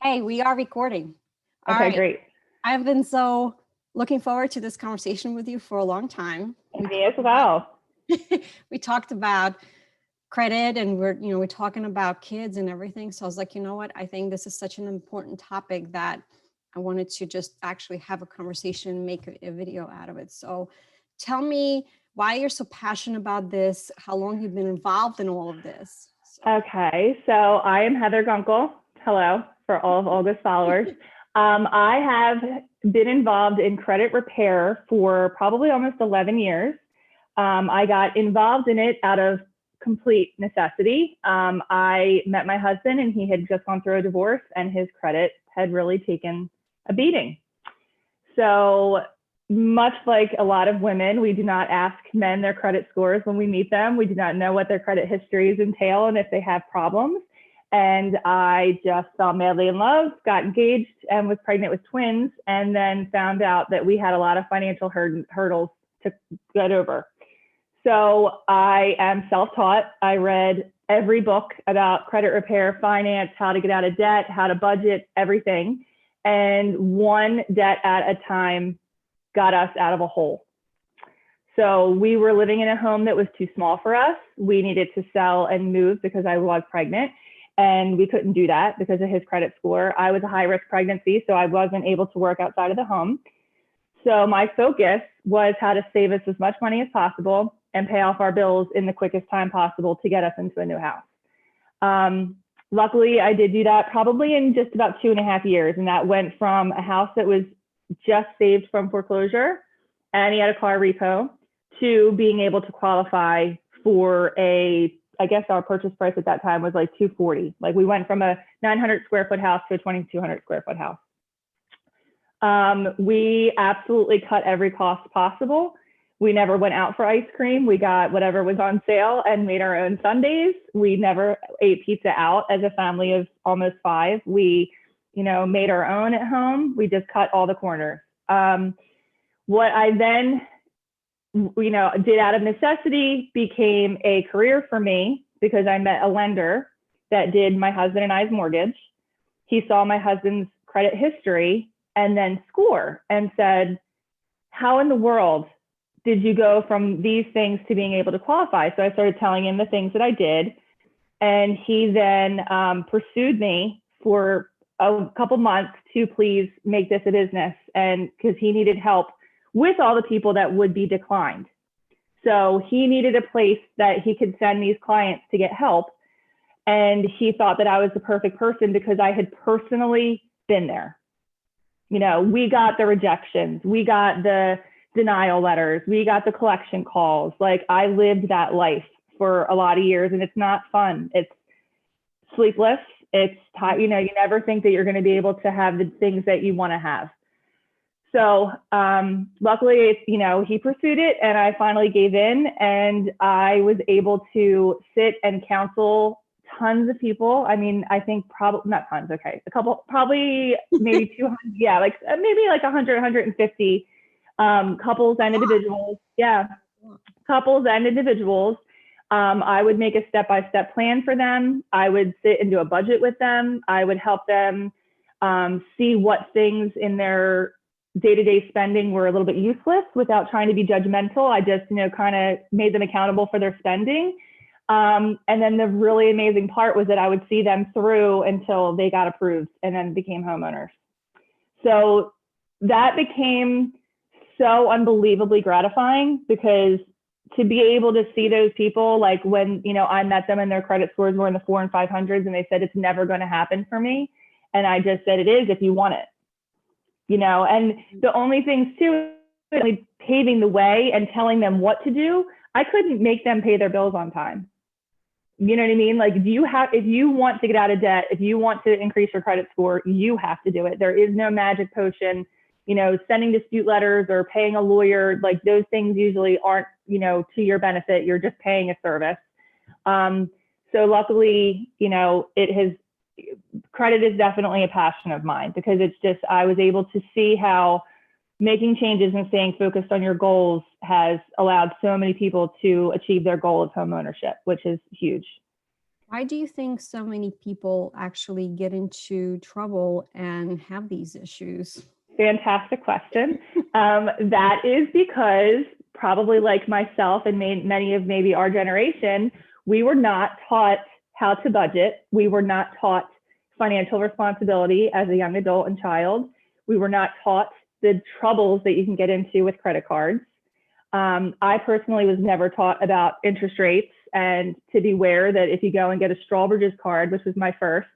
Hey, we are recording. All Okay, right. great. I've been so looking forward to this conversation with you for a long time. Me as well. We talked about credit and we're talking about kids and everything. So I was like, you know what? I think this is such an important topic that I wanted to just actually have a conversation and make a video out of it. So tell me why you're so passionate about this, how long you've been involved in all of this. Okay, so I am Heather Gunkel. Hello, for all of Olga's followers. I have been involved in credit repair for probably almost 11 years. I got involved in it out of complete necessity. I met my husband and he had just gone through a divorce and his credit had really taken a beating. So much like a lot of women, we do not ask men their credit scores when we meet them. We do not know what their credit histories entail and if they have problems. And I just fell madly in love, got engaged, and was pregnant with twins, and then found out that we had a lot of financial hurdles to get over. So I am self-taught. I read every book about credit repair, finance, how to get out of debt, how to budget, everything. And one debt at a time got us out of a hole. So we were living in a home that was too small for us. We needed to sell and move because I was pregnant, and we couldn't do that because of his credit score. I was a high-risk pregnancy, so I wasn't able to work outside of the home. So my focus was how to save us as much money as possible and pay off our bills in the quickest time possible to get us into a new house. Luckily, I did do that probably in just about 2.5 years, and that went from a house that was just saved from foreclosure and he had a car repo to being able to qualify for I guess our purchase price at that time was like $240. Like we went from a 900 square foot house to a 2,200 square foot house. We absolutely cut every cost possible. We never went out for ice cream. We got whatever was on sale and made our own sundaes. We never ate pizza out as a family of almost 5. We made our own at home. We just cut all the corners. What I then, did out of necessity became a career for me because I met a lender that did my husband and I's mortgage. He saw my husband's credit history and then score and said, how in the world did you go from these things to being able to qualify? So I started telling him the things that I did. And he then pursued me for a couple months to please make this a business, and because he needed help with all the people that would be declined. So he needed a place that he could send these clients to get help. And he thought that I was the perfect person because I had personally been there. We got the rejections, we got the denial letters, we got the collection calls. Like I lived that life for a lot of years, and it's not fun. It's sleepless. It's you never think that you're going to be able to have the things that you want to have. So luckily, he pursued it, and I finally gave in, and I was able to sit and counsel tons of people. I mean, I think probably not tons. Okay, a couple, probably maybe 200. Yeah, maybe like 100, 150 couples and individuals. Yeah, couples and individuals. I would make a step-by-step plan for them. I would sit and do a budget with them. I would help them see what things in their day-to-day spending were a little bit useless without trying to be judgmental. I just, kind of made them accountable for their spending. And then the really amazing part was that I would see them through until they got approved and then became homeowners. So that became so unbelievably gratifying, because to be able to see those people, like when, I met them and their credit scores were in the 400s and 500s, and they said, it's never going to happen for me. And I just said, it is if you want it, and the only things too, paving the way and telling them what to do. I couldn't make them pay their bills on time. You know what I mean? Like if you want to get out of debt, if you want to increase your credit score, you have to do it. There is no magic potion. Sending dispute letters or paying a lawyer, like those things usually aren't, to your benefit. You're just paying a service. So luckily, credit is definitely a passion of mine, because it's just, I was able to see how making changes and staying focused on your goals has allowed so many people to achieve their goal of home ownership, which is huge. Why do you think so many people actually get into trouble and have these issues? Fantastic question. That is because, probably like myself and many of maybe our generation, we were not taught how to budget. We were not taught financial responsibility as a young adult and child. We were not taught the troubles that you can get into with credit cards. I personally was never taught about interest rates and to beware that if you go and get a Strawbridge's card, which was my first,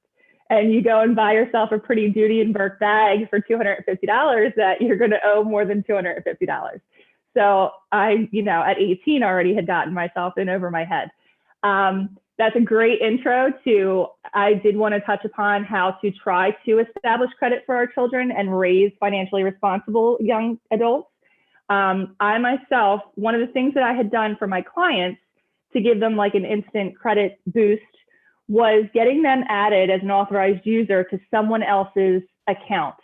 and you go and buy yourself a pretty Duty and Burke bag for $250, that you're going to owe more than $250. So I, at 18 already had gotten myself in over my head. That's a great intro to, I did want to touch upon how to try to establish credit for our children and raise financially responsible young adults. I myself, one of the things that I had done for my clients to give them like an instant credit boost was getting them added as an authorized user to someone else's account.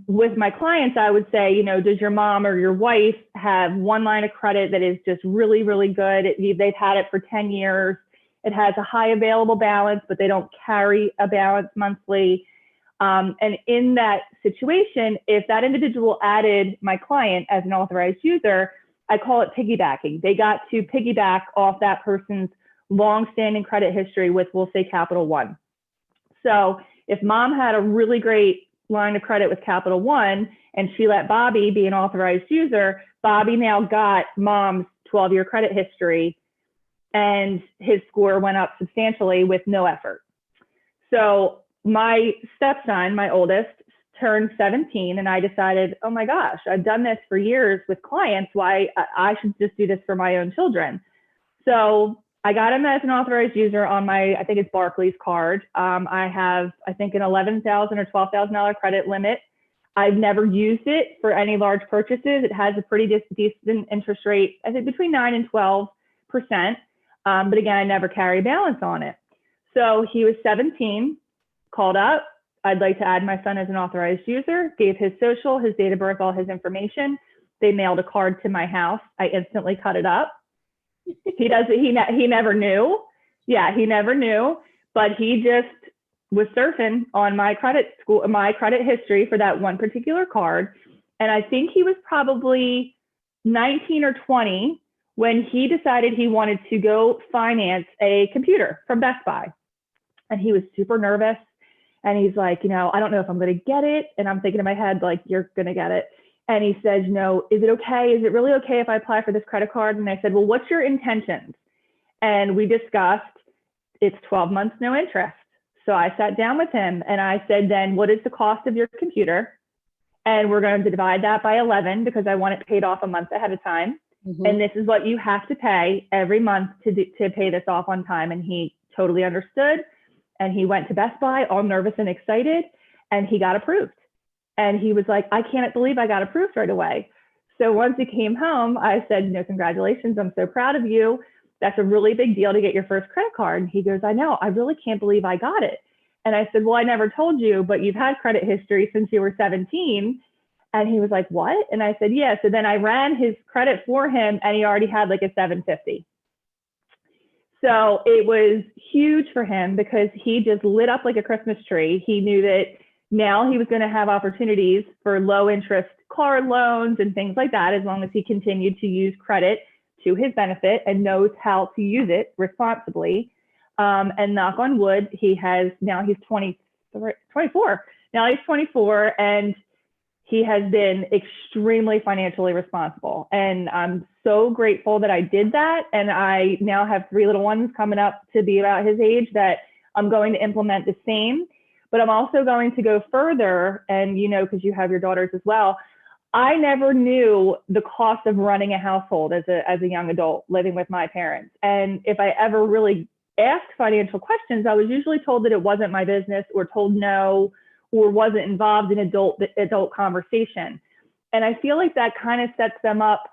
With my clients, I would say, does your mom or your wife have one line of credit that is just really, really good? They've had it for 10 years. It has a high available balance, but they don't carry a balance monthly. And in that situation, if that individual added my client as an authorized user, I call it piggybacking. They got to piggyback off that person's long-standing credit history with, we'll say, Capital One. So if mom had a really great line of credit with Capital One and she let Bobby be an authorized user, Bobby now got mom's 12-year credit history and his score went up substantially with no effort. So my stepson, my oldest, turned 17 and I decided, oh my gosh, I've done this for years with clients. Why I should just do this for my own children. So I got him as an authorized user on my, I think it's Barclays card. I have, I think, an $11,000 or $12,000 credit limit. I've never used it for any large purchases. It has a pretty decent interest rate, I think between 9 and 12%. But again, I never carry a balance on it. So he was 17, called up. I'd like to add my son as an authorized user, gave his social, his date of birth, all his information. They mailed a card to my house. I instantly cut it up. He never knew. Yeah, he never knew, but he just was surfing on my credit history for that one particular card. And I think he was probably 19 or 20 when he decided he wanted to go finance a computer from Best Buy. And he was super nervous. And he's like, I don't know if I'm going to get it. And I'm thinking in my head, like, you're going to get it. And he says, is it okay? Is it really okay if I apply for this credit card? And I said, well, what's your intentions? And we discussed, it's 12 months, no interest. So I sat down with him and I said, then what is the cost of your computer? And we're going to divide that by 11 because I want it paid off a month ahead of time. Mm-hmm. And this is what you have to pay every month to pay this off on time. And he totally understood. And he went to Best Buy all nervous and excited, and he got approved. And he was like, I can't believe I got approved right away. So once he came home, I said, congratulations. I'm so proud of you. That's a really big deal to get your first credit card. And he goes, I know, I really can't believe I got it. And I said, well, I never told you, but you've had credit history since you were 17. And he was like, what? And I said, yeah. So then I ran his credit for him and he already had like a 750. So it was huge for him because he just lit up like a Christmas tree. He knew that now he was going to have opportunities for low interest car loans and things like that, as long as he continued to use credit to his benefit and knows how to use it responsibly. And knock on wood, he's 24. Now he's 24 and he has been extremely financially responsible. And I'm so grateful that I did that. And I now have 3 little ones coming up to be about his age that I'm going to implement the same. But I'm also going to go further. And, because you have your daughters as well, I never knew the cost of running a household as a young adult living with my parents. And if I ever really asked financial questions, I was usually told that it wasn't my business or told no, or wasn't involved in adult conversation. And I feel like that kind of sets them up,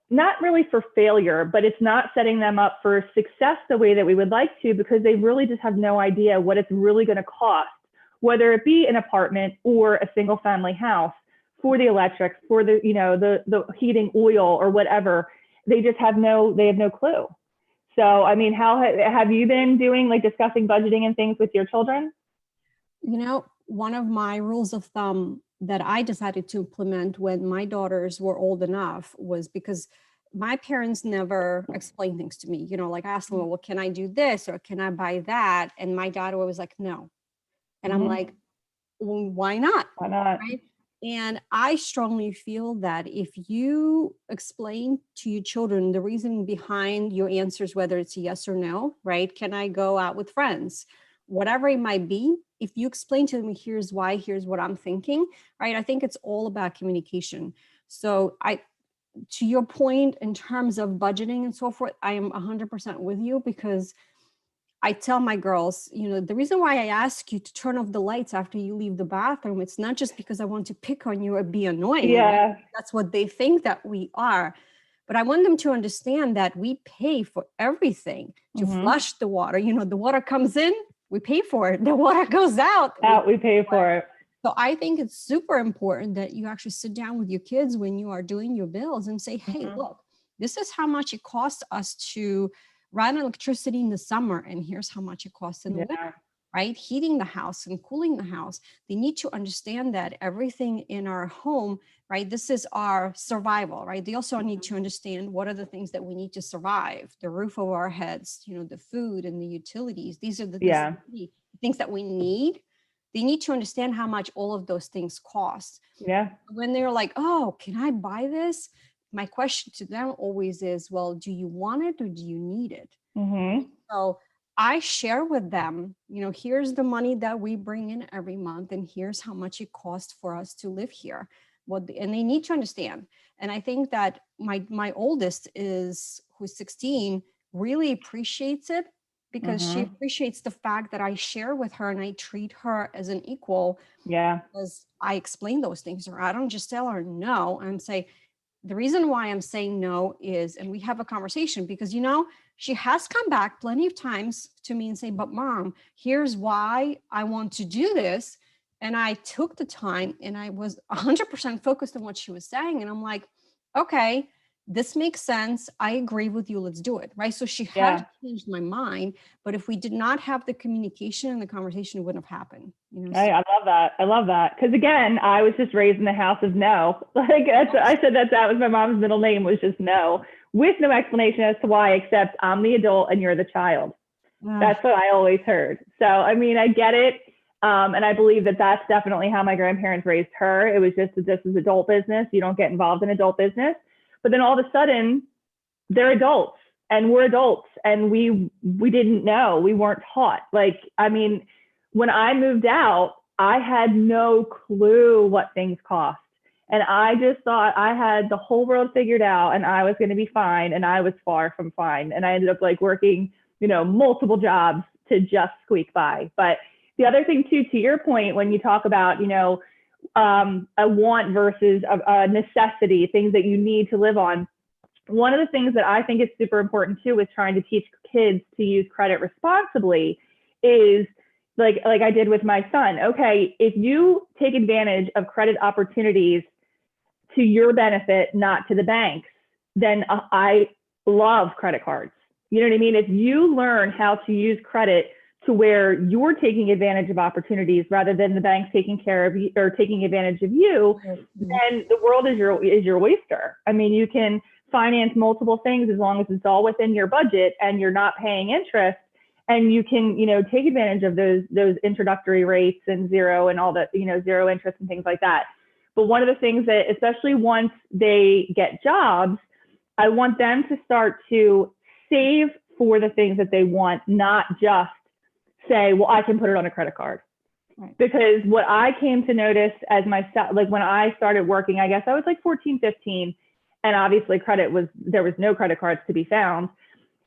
not really for failure, but it's not setting them up for success the way that we would like to, because they really just have no idea what it's really going to cost, whether it be an apartment or a single family house, for the electrics, for the heating oil or whatever. They have no clue. So, I mean, how have you been doing, like discussing budgeting and things with your children? One of my rules of thumb that I decided to implement when my daughters were old enough was because my parents never explained things to me. Like I asked them, well, can I do this or can I buy that? And my daughter was like, no. And I'm like, well, why not? Why not? Right. And I strongly feel that if you explain to your children the reasoning behind your answers, whether it's a yes or no, right? Can I go out with friends? Whatever it might be, if you explain to them, here's why, here's what I'm thinking, right? I think it's all about communication. So to your point, in terms of budgeting and so forth, I am 100% with you, because I tell my girls, the reason why I ask you to turn off the lights after you leave the bathroom, it's not just because I want to pick on you or be annoying. Yeah. Right? That's what they think that we are. But I want them to understand that we pay for everything to flush the water. The water comes in, we pay for it. The water goes out, we pay for it. So I think it's super important that you actually sit down with your kids when you are doing your bills and say, hey, look, this is how much it costs us to run electricity in the summer, and here's how much it costs in the winter, right? Heating the house and cooling the house. They need to understand that everything in our home, right? This is our survival, right? They also need to understand what are the things that we need to survive: the roof over our heads, the food and the utilities. These are the things that we need. They need to understand how much all of those things cost. Yeah. When they're like, oh, can I buy this? My question to them always is, well, do you want it or do you need it? So I share with them, here's the money that we bring in every month, and here's how much it costs for us to live here. And they need to understand. And I think that my oldest who's 16, really appreciates it, because she appreciates the fact that I share with her and I treat her as an equal. Yeah. Because I explain those things to her. I don't just tell her no and say, the reason why I'm saying no is, and we have a conversation, because, she has come back plenty of times to me and say, but mom, here's why I want to do this. And I took the time and I was 100% focused on what she was saying. And I'm like, okay, this makes sense. I agree with you. Let's do it. Right. So she had changed my mind. But if we did not have the communication and the conversation, it wouldn't have happened. I love that. I love that. Because again, I was just raised in the house of no. I said that was my mom's middle name, was just no, with no explanation as to why, except I'm the adult and you're the child. That's what I always heard. So, I mean, I get it. And I believe that that's definitely how my grandparents raised her. It was just that this is adult business. You don't get involved in adult business. But then all of a sudden, they're adults and we're adults, and we didn't know. We weren't taught. Like, I mean, when I moved out, I had no clue what things cost. And I just thought I had the whole world figured out and I was going to be fine. And I was far from fine. And I ended up like working, multiple jobs to just squeak by. But the other thing too, to your point, when you talk about, a want versus a necessity, things that you need to live on. One of the things that I think is super important too with trying to teach kids to use credit responsibly is like I did with my son. Okay, if you take advantage of credit opportunities to your benefit, not to the bank's, then I love credit cards. You know what I mean? If you learn how to use credit to where you're taking advantage of opportunities rather than the bank taking care of you or taking advantage of you, then the world is your oyster. I mean, you can finance multiple things as long as it's all within your budget and you're not paying interest, and you can, take advantage of those introductory rates and zero and all that, zero interest and things like that. But one of the things that, especially once they get jobs, I want them to start to save for the things that they want, not just say, well, I can put it on a credit card. Right. Because what I came to notice as myself, like when I started working, I guess I was like 14, 15, and obviously there was no credit cards to be found.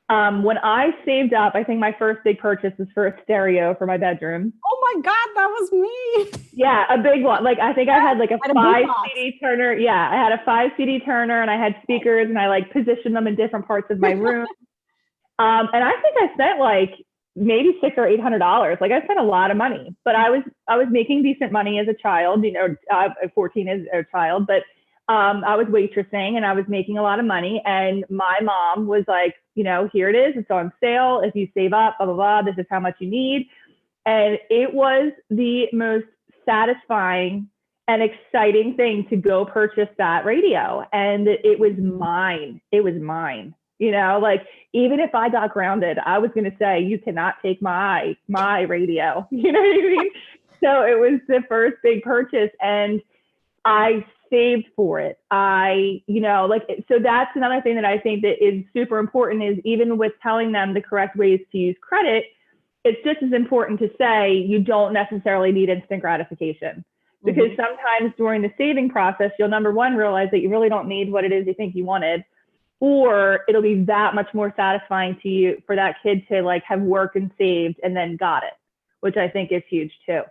When I saved up, I think my first big purchase was for a stereo for my bedroom. Oh my God, that was me. Yeah, a big one. Like I think I had like a 5 CD Turner. Yeah, I had a 5 CD Turner and I had speakers and I like positioned them in different parts of my room. And I think I spent like maybe $600 or $800. Like I spent a lot of money, but I was making decent money as a child, 14 as a child, but I was waitressing and I was making a lot of money. And my mom was like, here it is. It's on sale. If you save up, blah, blah, blah, this is how much you need. And it was the most satisfying and exciting thing to go purchase that radio. And it was mine. It was mine. Like, even if I got grounded, I was going to say, you cannot take my radio. You know what I mean? So it was the first big purchase, and I saved for it. So that's another thing that I think that is super important, is even with telling them the correct ways to use credit, it's just as important to say you don't necessarily need instant gratification. Because sometimes during the saving process, you'll, number one, realize that you really don't need what it is you think you wanted, or it'll be that much more satisfying to you for that kid to like have worked and saved and then got it, which I think is huge too.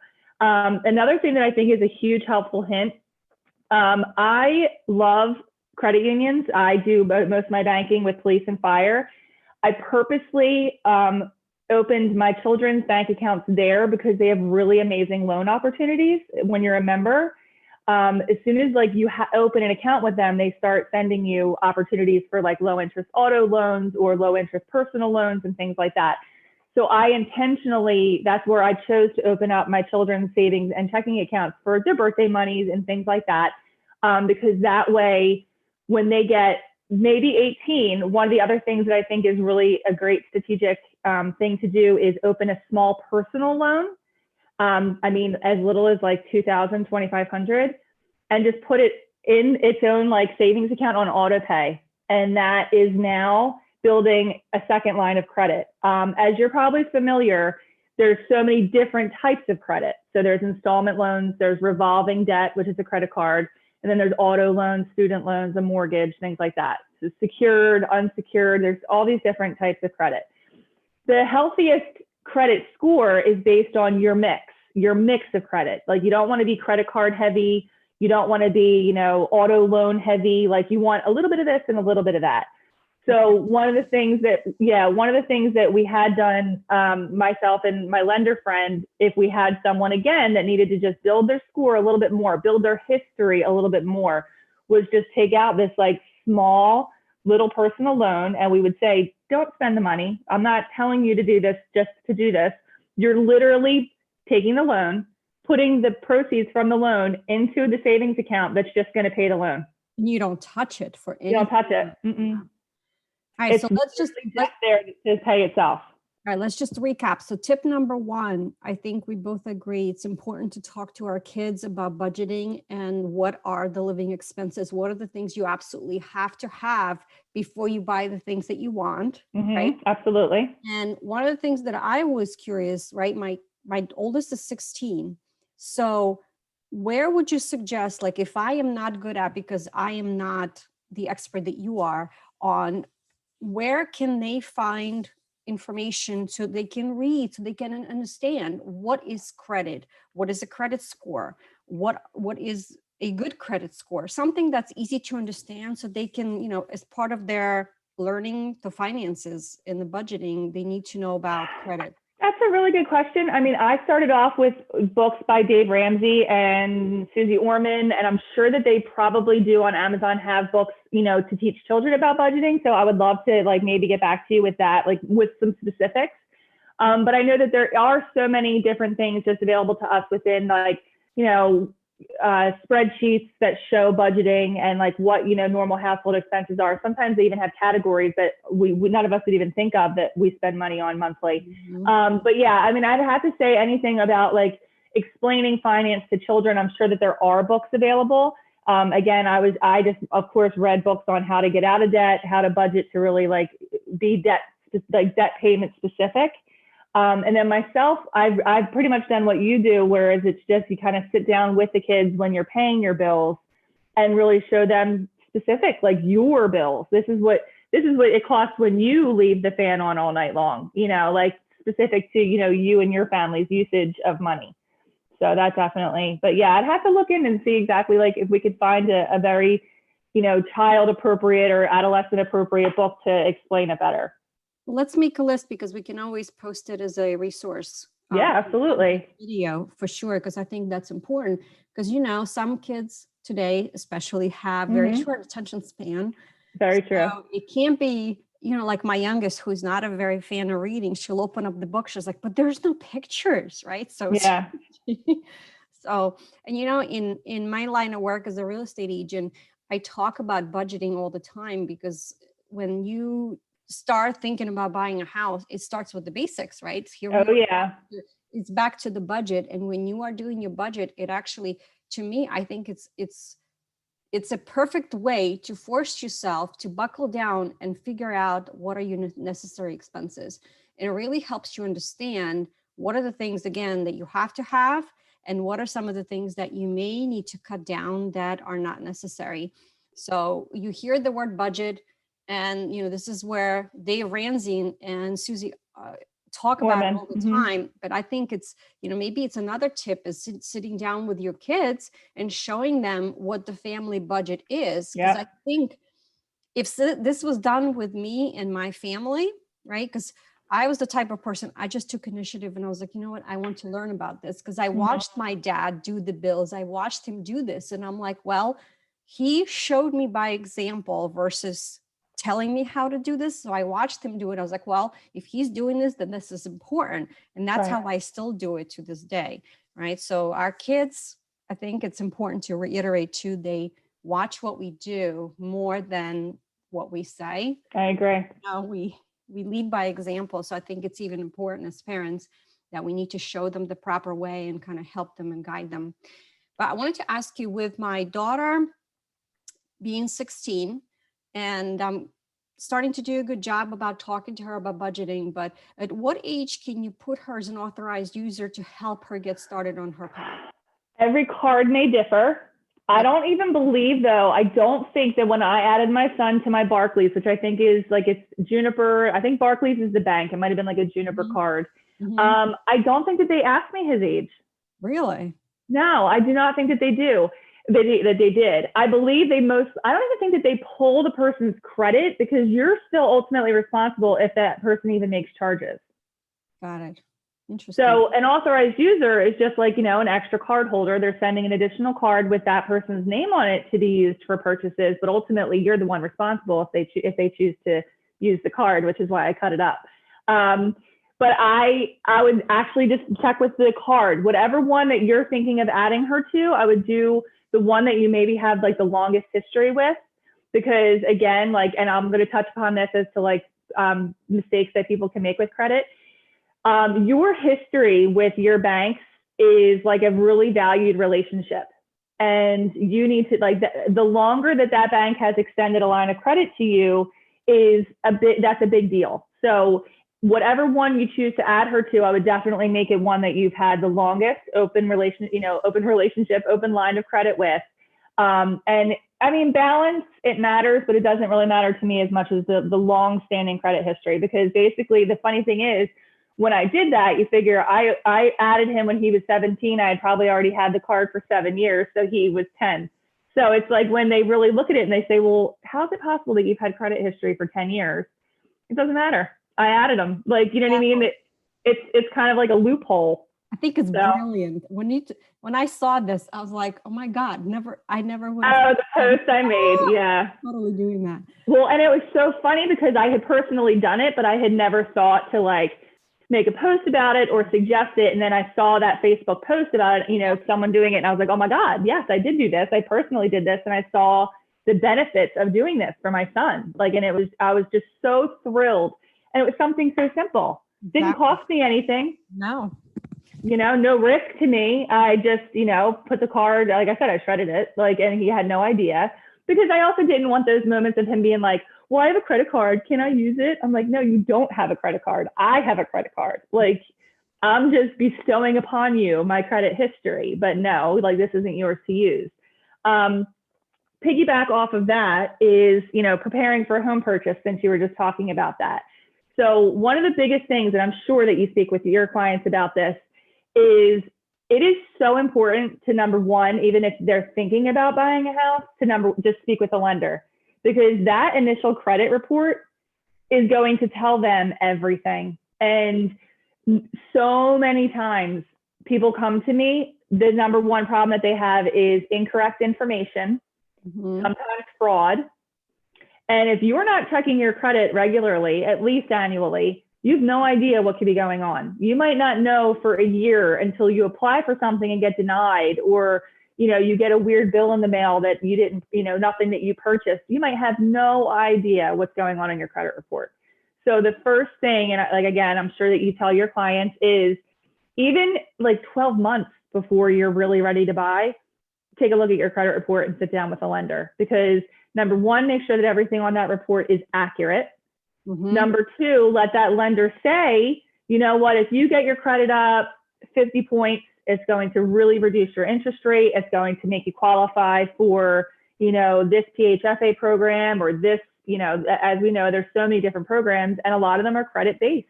Another thing that I think is a huge helpful hint, I love credit unions. I do most of my banking with police and fire. I purposely opened my children's bank accounts there because they have really amazing loan opportunities when you're a member. As soon as like you open an account with them, they start sending you opportunities for like low interest auto loans or low interest personal loans and things like that. So I intentionally, that's where I chose to open up my children's savings and checking accounts for their birthday monies and things like that. Because that way, when they get maybe 18, one of the other things that I think is really a great strategic thing to do is open a small personal loan. I mean, as little as like $2,000, $2,500, and just put it in its own like savings account on auto pay. And that is now building a second line of credit. As you're probably familiar, there's so many different types of credit. So there's installment loans, there's revolving debt, which is a credit card, and then there's auto loans, student loans, a mortgage, things like that. So secured, unsecured, there's all these different types of credit. The healthiest credit score is based on your mix of credit. Like, you don't want to be credit card heavy. You don't want to be, auto loan heavy. Like, you want a little bit of this and a little bit of that. So one of the things that we had done, myself and my lender friend, if we had someone again that needed to just build their score a little bit more, build their history a little bit more, was just take out this like small little personal loan. And we would say, don't spend the money. I'm not telling you to do this just to do this. You're literally taking the loan, putting the proceeds from the loan into the savings account that's just going to pay the loan. You don't touch it for anything. You don't touch it. Mm-mm. All right, it's so let's just there to pay itself. All right, let's just recap. So tip number one, I think we both agree it's important to talk to our kids about budgeting and what are the living expenses. What are the things you absolutely have to have before you buy the things that you want, right? Absolutely. And one of the things that I was curious, right? My oldest is 16. So where would you suggest, like, if I am not good at, because I am not the expert that you are on, where can they find information so they can read, so they can understand what is credit, what is a credit score, what is a good credit score, something that's easy to understand, so they can, as part of their learning the finances and the budgeting, they need to know about credit. That's a really good question. I mean, I started off with books by Dave Ramsey and Susie Orman, and I'm sure that they probably do on Amazon have books, to teach children about budgeting. So I would love to maybe get back to you with that, with some specifics. But I know that there are so many different things just available to us within spreadsheets that show budgeting and what normal household expenses are. Sometimes they even have categories that we none of us would even think of that we spend money on monthly. But yeah, I mean, I'd have to say anything about explaining finance to children. I'm sure that there are books available. Again, I just of course read books on how to get out of debt, how to budget to really be debt payment specific. And then myself, I've pretty much done what you do, whereas it's just you kind of sit down with the kids when you're paying your bills and really show them specific, your bills. This is what it costs when you leave the fan on all night long, specific to, you and your family's usage of money. So that definitely, but yeah, I'd have to look in and see exactly if we could find a very, child appropriate or adolescent appropriate book to explain it better. Let's make a list, because we can always post it as a resource. Yeah, absolutely. Video for sure, because I think that's important. Because some kids today, especially, have very short attention span. Very true. So it can't be, like my youngest, who's not a very fan of reading, she'll open up the book. She's like, but there's no pictures, right? So, Yeah. so, and in my line of work as a real estate agent, I talk about budgeting all the time, because when you start thinking about buying a house, it starts with the basics, right? Here we Oh, are. yeah. It's back to the budget. And when you are doing your budget, it actually, to me, I think it's a perfect way to force yourself to buckle down and figure out what are your necessary expenses. And it really helps you understand what are the things, again, that you have to have, and what are some of the things that you may need to cut down that are not necessary. So you hear the word budget, and this is where Dave Ramsey and Susie talk about it all the time. But I think it's, maybe it's another tip is sitting down with your kids and showing them what the family budget is. Because I think if this was done with me and my family, right? Because I was the type of person, I just took initiative and I was like, you know what? I want to learn about this, because I watched my dad do the bills. I watched him do this. And I'm like, well, he showed me by example versus telling me how to do this. So I watched him do it. I was like, well, if he's doing this, then this is important. And that's how I still do it to this day, right? So our kids, I think it's important to reiterate too, they watch what we do more than what we say. I agree. We lead by example. So I think it's even important as parents that we need to show them the proper way and kind of help them and guide them. But I wanted to ask you, with my daughter being 16, and I'm starting to do a good job about talking to her about budgeting, but at what age can you put her as an authorized user to help her get started on her path? Every card may differ. I don't even believe, though, I don't think that when I added my son to my Barclays, which I think is like, it's Juniper, I think Barclays is the bank. It might've been like a Juniper card. I don't think that they asked me his age. Really? No, I do not think that they do. That they did. I believe I don't even think that they pull the person's credit, because you're still ultimately responsible if that person even makes charges. Got it. Interesting. So an authorized user is just like, an extra card holder. They're sending an additional card with that person's name on it to be used for purchases, but ultimately you're the one responsible if they choose to use the card, which is why I cut it up. But I would actually just check with the card, whatever one that you're thinking of adding her to. I would do the one that you maybe have like the longest history with, because again, like, and I'm going to touch upon this as to like mistakes that people can make with credit. Your history with your banks is like a really valued relationship. And you need to, like, the longer that bank has extended a line of credit to you that's a big deal. So whatever one you choose to add her to, I would definitely make it one that you've had the longest open relationship, open line of credit with. And I mean, balance, it matters, but it doesn't really matter to me as much as the long-standing credit history, because basically the funny thing is, when I did that, you figure I added him when he was 17. I had probably already had the card for 7 years, so he was 10. So it's like when they really look at it and they say, well, how is it possible that you've had credit history for 10 years? It doesn't matter. I added them. Like, you know what I mean? It's kind of like a loophole. I think it's brilliant. When I saw this, I was like, oh my God, I never would have. Oh, the post I made. Yeah. Totally doing that. Well, and it was so funny because I had personally done it, but I had never thought to like make a post about it or suggest it. And then I saw that Facebook post about it, someone doing it. And I was like, oh my God, yes, I did do this. I personally did this. And I saw the benefits of doing this for my son. Like, and I was just so thrilled. And it was something so simple. Didn't cost me anything. No. No risk to me. I just, put the card, like I said, I shredded it, like, and he had no idea, because I also didn't want those moments of him being like, well, I have a credit card. Can I use it? I'm like, no, you don't have a credit card. I have a credit card. Like, I'm just bestowing upon you my credit history, but no, like, this isn't yours to use. Piggyback off of that is, preparing for a home purchase, since you were just talking about that. So one of the biggest things, and I'm sure that you speak with your clients about this, is it is so important to, number one, even if they're thinking about buying a house, to just speak with a lender, because that initial credit report is going to tell them everything. And so many times people come to me The number one problem that they have is incorrect information, sometimes fraud. And if you're not checking your credit regularly, at least annually, you have no idea what could be going on. You might not know for a year until you apply for something and get denied, or you get a weird bill in the mail that you didn't, nothing that you purchased. You might have no idea what's going on in your credit report. So the first thing, and like, again, I'm sure that you tell your clients, is even like 12 months before you're really ready to buy, take a look at your credit report and sit down with a lender, because number one, make sure that everything on that report is accurate. Number two, let that lender say, you know what, if you get your credit up 50 points, it's going to really reduce your interest rate. It's going to make you qualify for, this PHFA program or this, as we know, there's so many different programs, and a lot of them are credit based.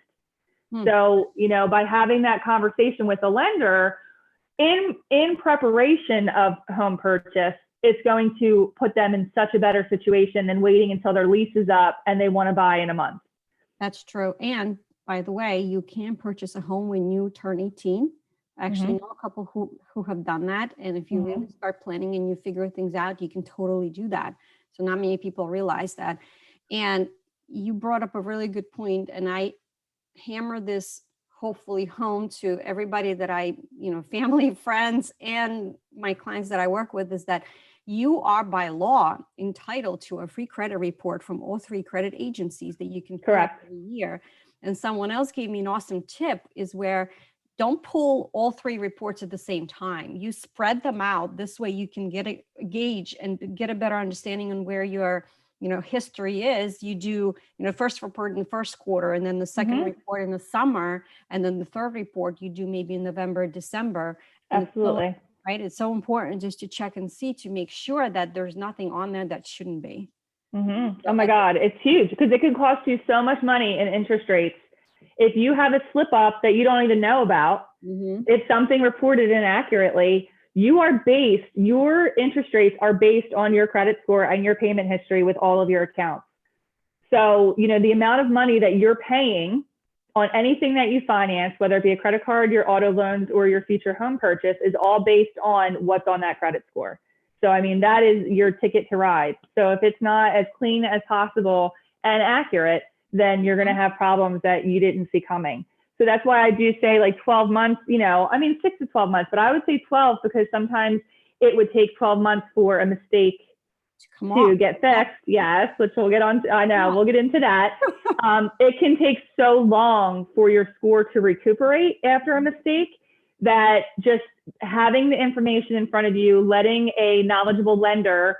So, by having that conversation with a lender in preparation of home purchase, it's going to put them in such a better situation than waiting until their lease is up and they want to buy in a month. That's true. And by the way, you can purchase a home when you turn 18. I actually know a couple who have done that. And if you really start planning and you figure things out, you can totally do that. So not many people realize that. And you brought up a really good point, and I hammer this hopefully home to everybody that I, family, friends, and my clients that I work with, is that you are by law entitled to a free credit report from all three credit agencies that you can collect every year. And someone else gave me an awesome tip, is where don't pull all three reports at the same time. You spread them out. This way you can get a gauge and get a better understanding on where your history is. You do, first report in the first quarter, and then the second report in the summer, and then the third report you do maybe in November, December. Absolutely. Right? It's so important just to check and see, to make sure that there's nothing on there that shouldn't be. Oh my God, it's huge, because it could cost you so much money in interest rates if you have a slip up that you don't even know about. If something reported inaccurately, your interest rates are based on your credit score and your payment history with all of your accounts. So, the amount of money that you're paying on anything that you finance, whether it be a credit card, your auto loans, or your future home purchase, is all based on what's on that credit score. So, that is your ticket to ride. So if it's not as clean as possible and accurate, then you're going to have problems that you didn't see coming. So that's why I do say like 12 months, 6 to 12 months, but I would say 12, because sometimes it would take 12 months for a mistake to get fixed. Yes, which we'll get on. I know we'll get into that. It can take so long for your score to recuperate after a mistake, that just having the information in front of you, letting a knowledgeable lender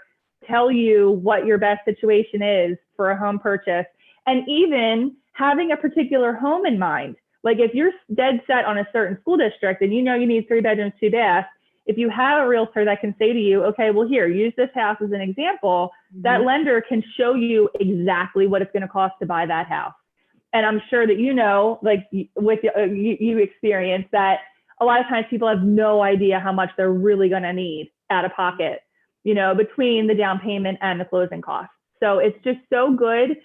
tell you what your best situation is for a home purchase, and even having a particular home in mind. Like if you're dead set on a certain school district and you need 3 bedrooms, 2 baths, if you have a realtor that can say to you, okay, well, here, use this house as an example, that lender can show you exactly what it's going to cost to buy that house. And I'm sure that like with you experience that a lot of times people have no idea how much they're really going to need out of pocket, between the down payment and the closing costs. So it's just so good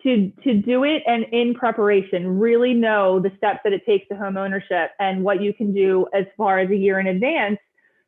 to do it, and in preparation, really know the steps that it takes to home ownership and what you can do as far as a year in advance,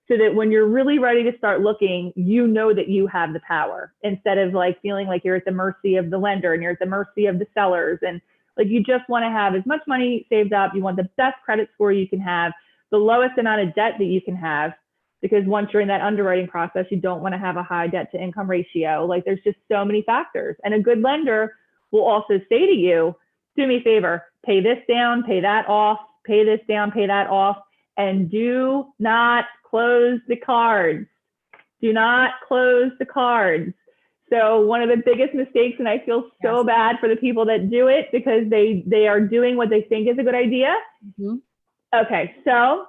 so that when you're really ready to start looking, that you have the power, instead of like feeling like you're at the mercy of the lender and you're at the mercy of the sellers. And like, you just want to have as much money saved up. You want the best credit score you can have, the lowest amount of debt that you can have, because once you're in that underwriting process, you don't want to have a high debt to income ratio. Like, there's just so many factors. And a good lender will also say to you, do me a favor, pay this down, pay that off, pay this down, pay that off, and do not close the cards. Do not close the cards. So one of the biggest mistakes, and I feel so bad for the people that do it, because they are doing what they think is a good idea. Okay, so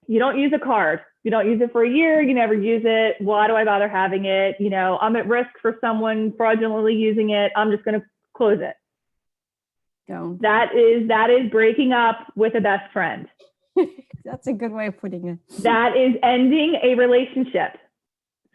you don't use a card. You don't use it for a year. You never use it. Why do I bother having it? I'm at risk for someone fraudulently using it. I'm just going to close it. Don't. That is breaking up with a best friend. That's a good way of putting it. That is ending a relationship.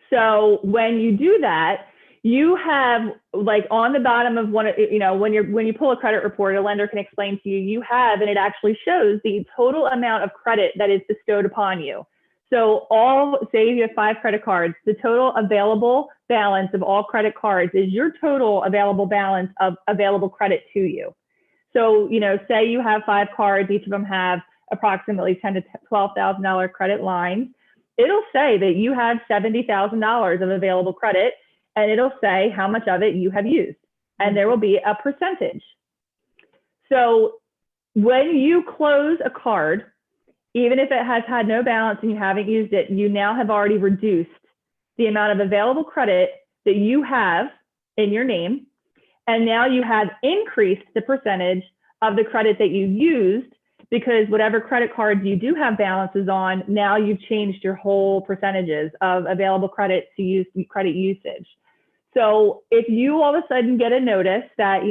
So when you do that, you have, like, on the bottom of one, when you pull a credit report, a lender can explain to you, you have, and it actually shows the total amount of credit that is bestowed upon you. So say you have 5 credit cards, the total available balance of all credit cards is your total available balance of available credit to you. So, say you have 5 cards, each of them have approximately $10,000 to $12,000 credit lines. It'll say that you have $70,000 of available credit, and it'll say how much of it you have used. And there will be a percentage. So when you close a card, even if it has had no balance and you haven't used it, you now have already reduced the amount of available credit that you have in your name. And now you have increased the percentage of the credit that you used, because whatever credit cards you do have balances on, now you've changed your whole percentages of available credit to use credit usage. So if you all of a sudden get a notice that,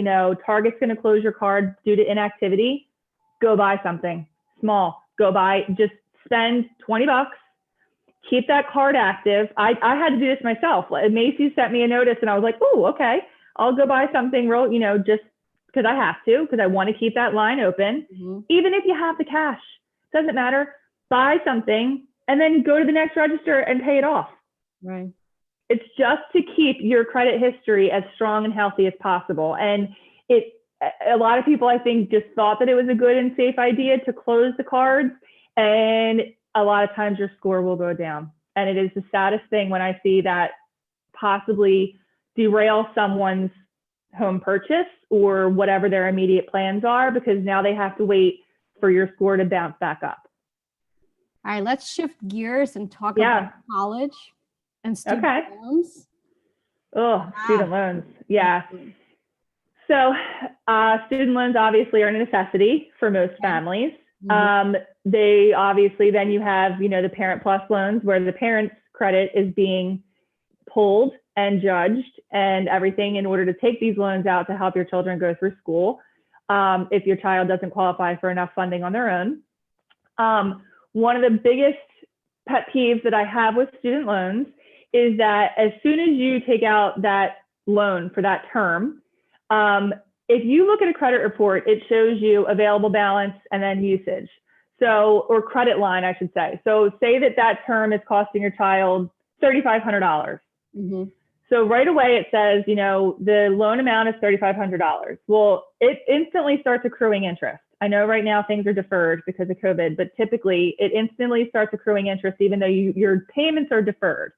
Target's going to close your card due to inactivity, go buy something small. Just spend $20, keep that card active. I had to do this myself. Macy's sent me a notice and I was like, oh, okay, I'll go buy something real, just because I have to, because I want to keep that line open. Even if you have the cash, doesn't matter. Buy something and then go to the next register and pay it off. Right. It's just to keep your credit history as strong and healthy as possible. And a lot of people, I think, just thought that it was a good and safe idea to close the cards. And a lot of times your score will go down. And it is the saddest thing when I see that possibly derail someone's home purchase or whatever their immediate plans are, because now they have to wait for your score to bounce back up. All right, let's shift gears and talk about college and student loans. Student loans. Yeah. So student loans obviously are a necessity for most families. They obviously, then you have, the Parent Plus loans, where the parent's credit is being pulled and judged and everything in order to take these loans out to help your children go through school, if your child doesn't qualify for enough funding on their own. One of the biggest pet peeves that I have with student loans is that as soon as you take out that loan for that term, if you look at a credit report, it shows you available balance and then usage. So, or credit line, I should say. So say that term is costing your child $3,500. So right away it says, the loan amount is $3,500. Well, it instantly starts accruing interest. I know right now things are deferred because of COVID, but typically it instantly starts accruing interest even though your payments are deferred.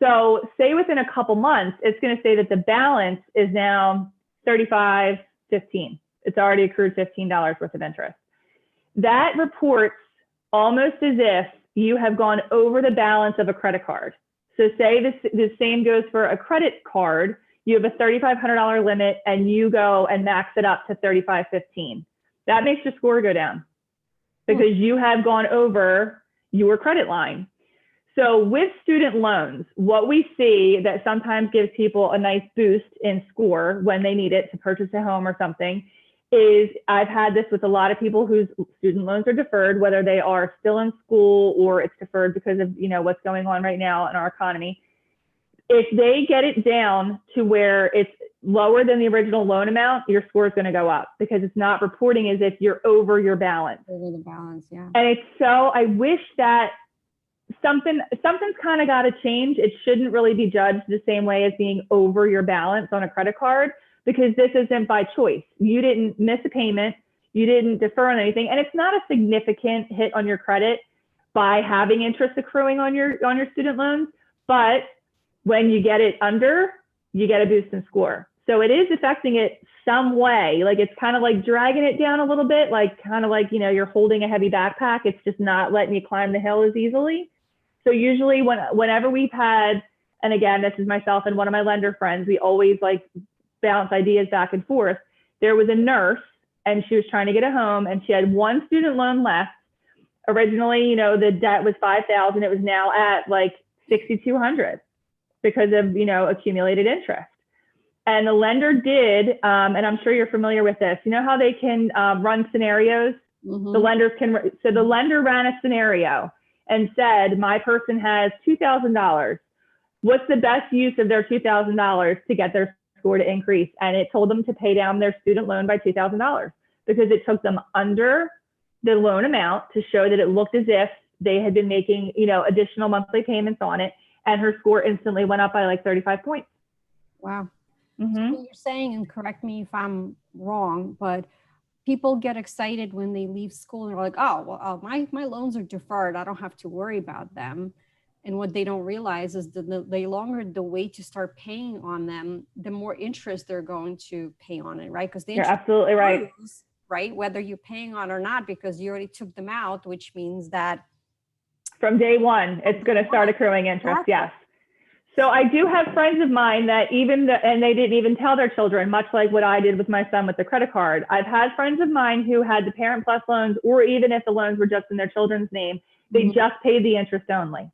So say within a couple months, it's going to say that the balance is now $35.15. It's already accrued $15 worth of interest. That reports almost as if you have gone over the balance of a credit card. So say the same goes for a credit card. You have a $3,500 limit and you go and max it up to $35.15. That makes your score go down because you have gone over your credit line. So with student loans, what we see that sometimes gives people a nice boost in score when they need it to purchase a home or something is, I've had this with a lot of people whose student loans are deferred, whether they are still in school or it's deferred because of what's going on right now in our economy. If they get it down to where it's lower than the original loan amount, your score is going to go up because it's not reporting as if you're over your balance. Over the balance, yeah. And it's so, I wish that something's kind of got to change. It shouldn't really be judged the same way as being over your balance on a credit card, because this isn't by choice. You didn't miss a payment, you didn't defer on anything, and it's not a significant hit on your credit by having interest accruing on your student loans. But when you get it under, you get a boost in score. So it is affecting it some way. Like it's kind of like dragging it down a little bit, like kind of like, you're holding a heavy backpack. It's just not letting you climb the hill as easily. So usually whenever we've had, and again, this is myself and one of my lender friends, we always like bounce ideas back and forth. There was a nurse and she was trying to get a home and she had one student loan left. Originally, the debt was $5,000. It was now at like $6,200 because of, accumulated interest. And the lender did, and I'm sure you're familiar with this, how they can run scenarios? The lenders can, so the lender ran a scenario and said, my person has $2,000. What's the best use of their $2,000 to get their score to increase? And it told them to pay down their student loan by $2,000 because it took them under the loan amount to show that it looked as if they had been making, additional monthly payments on it, and her score instantly went up by like 35 points. Wow. Mm-hmm. So what you're saying, and correct me if I'm wrong, but people get excited when they leave school and they're like, oh, well, my loans are deferred. I don't have to worry about them. And what they don't realize is that the longer the wait to start paying on them, the more interest they're going to pay on it, right? Because You're absolutely right. Right? Whether you're paying on or not, because you already took them out, which means that from day one, it's going to start accruing interest. Exactly. Yes. So I do have friends of mine that and they didn't even tell their children, much like what I did with my son with the credit card. I've had friends of mine who had the Parent Plus loans, or even if the loans were just in their children's name, they just paid the interest only.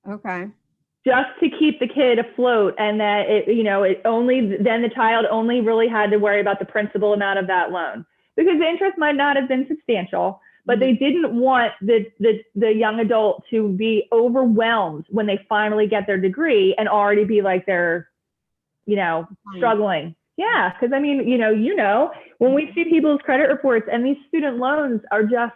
Okay. Just to keep the kid afloat, and that then the child only really had to worry about the principal amount of that loan, because the interest might not have been substantial, but they didn't want the young adult to be overwhelmed when they finally get their degree and already be like they're, struggling. Yeah, because I mean, when we see people's credit reports and these student loans are just,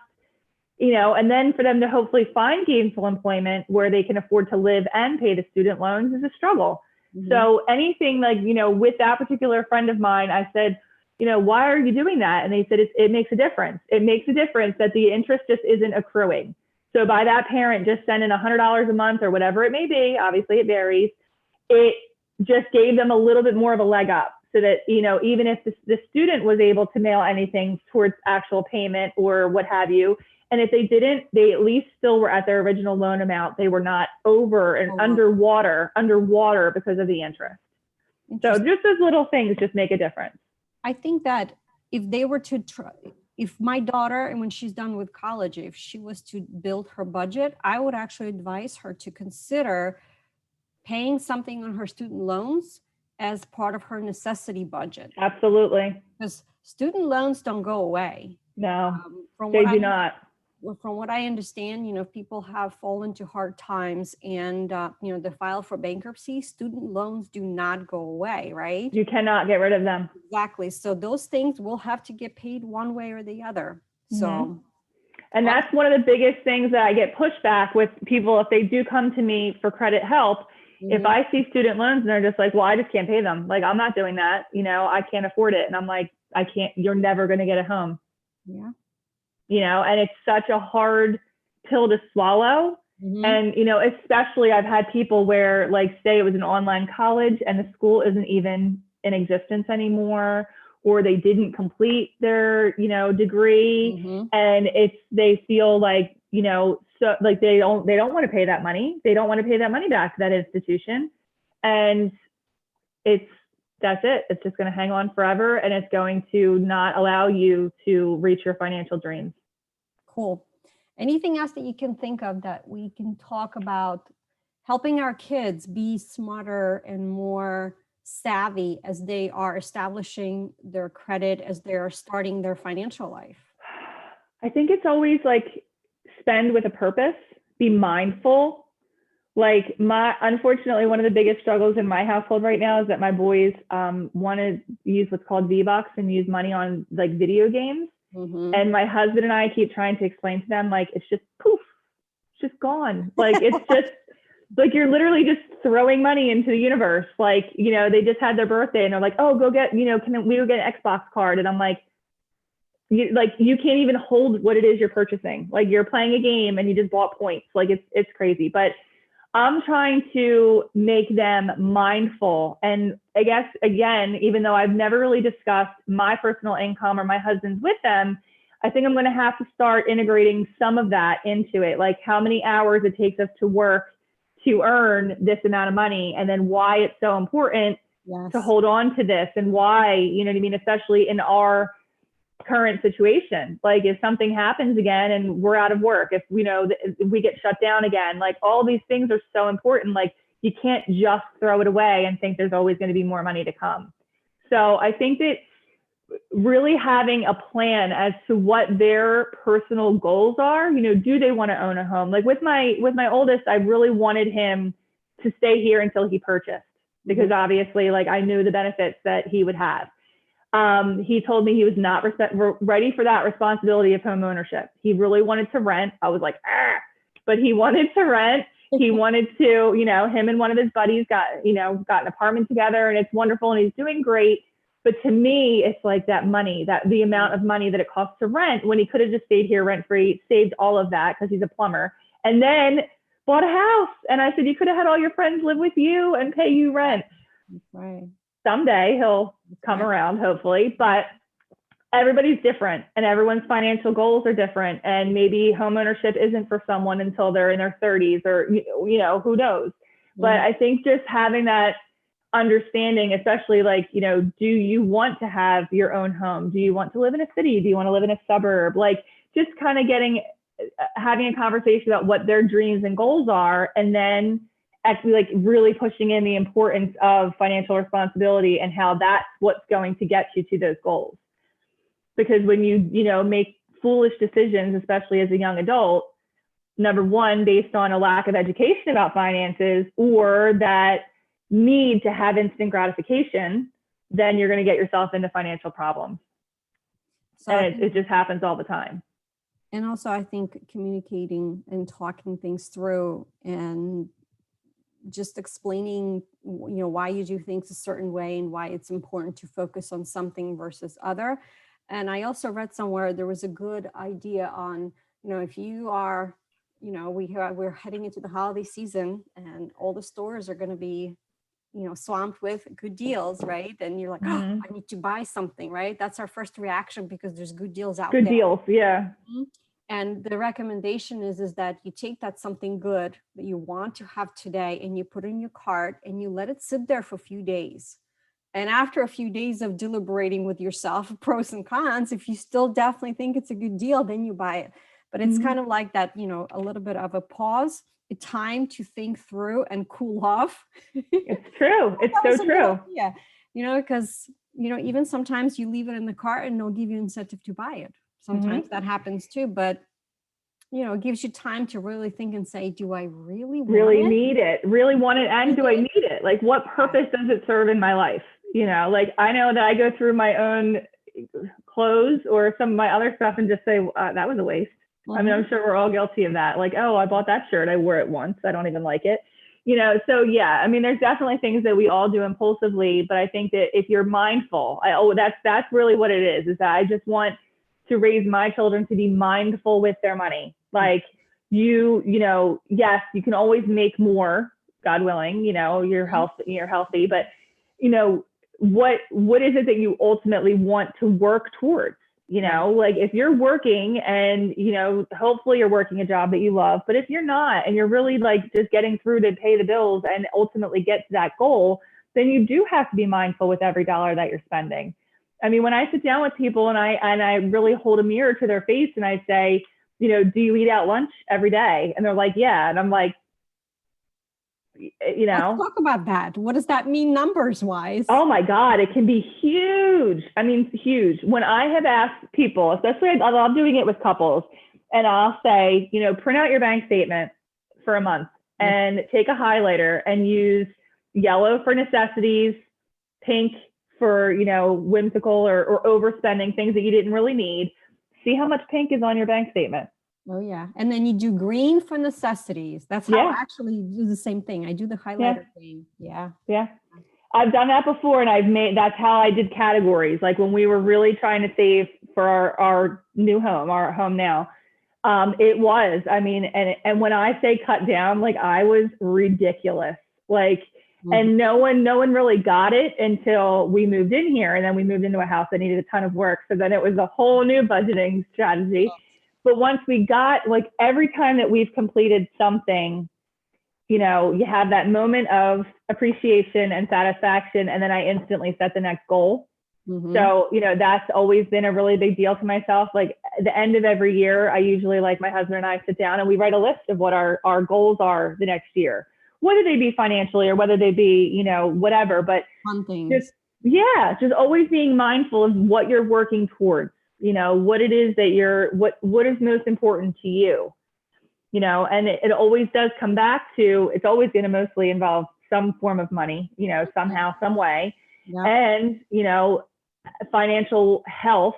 and then for them to hopefully find gainful employment where they can afford to live and pay the student loans is a struggle. So anything like, with that particular friend of mine, I said, why are you doing that? And they said, it makes a difference. It makes a difference that the interest just isn't accruing. So by that parent just sending $100 a month or whatever it may be, obviously it varies, it just gave them a little bit more of a leg up, so that, even if the student was able to mail anything towards actual payment or what have you, and if they didn't, they at least still were at their original loan amount. They were not over and underwater because of the interest. So just those little things just make a difference. I think that if they were to try, if my daughter, and when she's done with college, if she was to build her budget, I would actually advise her to consider paying something on her student loans as part of her necessity budget. Absolutely. Because student loans don't go away. No, they do not. From what I understand, people have fallen to hard times and, they file for bankruptcy. Student loans do not go away, right? You cannot get rid of them. Exactly. So those things will have to get paid one way or the other. So, and that's one of the biggest things that I get pushback with people if they do come to me for credit help. If I see student loans and they're just like, well, I just can't pay them. Like, I'm not doing that. I can't afford it. And I'm like, I can't, you're never going to get a home. Yeah. And it's such a hard pill to swallow. And, especially I've had people where, like, say it was an online college and the school isn't even in existence anymore, or they didn't complete their, degree, and they feel like, so like they don't want to pay that money. They don't want to pay that money back to that institution. And that's it. It's just going to hang on forever, and it's going to not allow you to reach your financial dreams. Cool. Anything else that you can think of that we can talk about helping our kids be smarter and more savvy as they are establishing their credit, as they're starting their financial life? I think it's always like spend with a purpose, be mindful. Like unfortunately, one of the biggest struggles in my household right now is that my boys want to use what's called V-Bucks and use money on like video games. And my husband and I keep trying to explain to them, like, it's just poof, it's just gone. Like, it's just like, you're literally just throwing money into the universe. Like, they just had their birthday and they're like, oh, go get, can we go get an Xbox card? And I'm like, you can't even hold what it is you're purchasing. Like, you're playing a game and you just bought points. Like, it's crazy. But I'm trying to make them mindful. And I guess, again, even though I've never really discussed my personal income or my husband's with them, I think I'm going to have to start integrating some of that into it. Like how many hours it takes us to work to earn this amount of money, and then why it's so important to hold on to this, and why, especially in our current situation. Like if something happens again and we're out of work, if we get shut down again, like all these things are so important. Like you can't just throw it away and think there's always going to be more money to come. So I think that really having a plan as to what their personal goals are, do they want to own a home? Like with my oldest, I really wanted him to stay here until he purchased, because obviously like I knew the benefits that he would have. He told me he was not ready for that responsibility of home ownership. He really wanted to rent. I was like, but he wanted to rent. He wanted to, him and one of his buddies got an apartment together, and it's wonderful, and he's doing great. But to me, it's like that money, that the amount of money that it costs to rent, when he could have just stayed here rent free, saved all of that because he's a plumber, and then bought a house. And I said, you could have had all your friends live with you and pay you rent. Right. Someday he'll come around, hopefully, but everybody's different and everyone's financial goals are different. And maybe homeownership isn't for someone until they're in their 30s or, who knows? But I think just having that understanding, especially like, do you want to have your own home? Do you want to live in a city? Do you want to live in a suburb? Like just kind of having a conversation about what their dreams and goals are, and then actually like really pushing in the importance of financial responsibility and how that's what's going to get you to those goals. Because when you make foolish decisions, especially as a young adult, number one, based on a lack of education about finances or that need to have instant gratification, then you're going to get yourself into financial problems. So and it just happens all the time. And also I think communicating and talking things through and just explaining, why you do things a certain way and why it's important to focus on something versus other. And I also read somewhere there was a good idea on, if you are, we're heading into the holiday season and all the stores are going to be, swamped with good deals, right? And you're like, I need to buy something, right? That's our first reaction because there's good deals out there. Good deals, yeah. And the recommendation is that you take that something good that you want to have today and you put it in your cart and you let it sit there for a few days. And after a few days of deliberating with yourself, pros and cons, if you still definitely think it's a good deal, then you buy it. But it's kind of like that, a little bit of a pause, a time to think through and cool off. It's true. It's so true. Yeah. Because, even sometimes you leave it in the cart and they'll give you incentive to buy it. Sometimes that happens too, but it gives you time to really think and say, do I really need it? Really want it? And do I need it? Like what purpose does it serve in my life? Like I know that I go through my own clothes or some of my other stuff and just say, that was a waste. I mean, I'm sure we're all guilty of that. Like, oh, I bought that shirt. I wore it once. I don't even like it. So yeah, I mean, there's definitely things that we all do impulsively, but I think that if you're mindful, that's really what it is that I just want to raise my children to be mindful with their money. Like yes, you can always make more, God willing, you're healthy, but what is it that you ultimately want to work towards? Like if you're working and, hopefully you're working a job that you love, but if you're not, and you're really like just getting through to pay the bills and ultimately get to that goal, then you do have to be mindful with every dollar that you're spending. I mean, when I sit down with people and I really hold a mirror to their face and I say, do you eat out lunch every day? And they're like, yeah. And I'm like, Let's talk about that. What does that mean numbers wise? Oh my God, it can be huge. I mean, huge. When I have asked people, especially I'm doing it with couples, and I'll say, print out your bank statement for a month and take a highlighter and use yellow for necessities, pink for, whimsical or overspending, things that you didn't really need. See how much pink is on your bank statement. Oh yeah. And then you do green for necessities. That's how I actually do the same thing. I do the highlighter thing. Yeah. Yeah. I've done that before and that's how I did categories. Like when we were really trying to save for our new home, our home now, it was, I mean, and when I say cut down, like I was ridiculous, like, and no one really got it until we moved in here. And then we moved into a house that needed a ton of work. So then it was a whole new budgeting strategy. But once we got, like every time that we've completed something, you have that moment of appreciation and satisfaction. And then I instantly set the next goal. So, that's always been a really big deal to myself. Like at the end of every year, I usually, like my husband and I sit down and we write a list of what our goals are the next year, whether they be financially or whether they be, whatever, but just always being mindful of what you're working towards. What it is that what is most important to you, and it always does come back to, it's always going to mostly involve some form of money, somehow, some way. And, financial health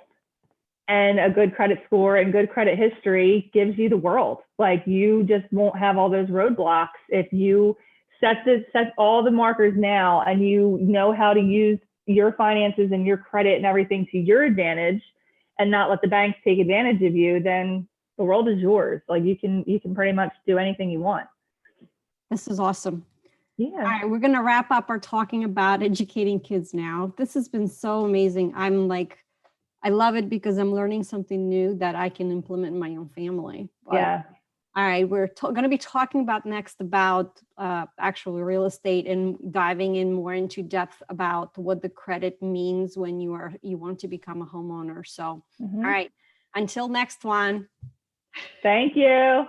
and a good credit score and good credit history gives you the world. Like, you just won't have all those roadblocks if you set all the markers now, and you know how to use your finances and your credit and everything to your advantage, and not let the banks take advantage of you. Then the world is yours. Like, you can pretty much do anything you want. This is awesome. Yeah. All right, we're going to wrap up our talking about educating kids now. This has been so amazing. I love it because I'm learning something new that I can implement in my own family. But, Yeah. all right, we're going to be talking about next about actual real estate and diving in more into depth about what the credit means when you want to become a homeowner. So, all right, until next one. Thank you.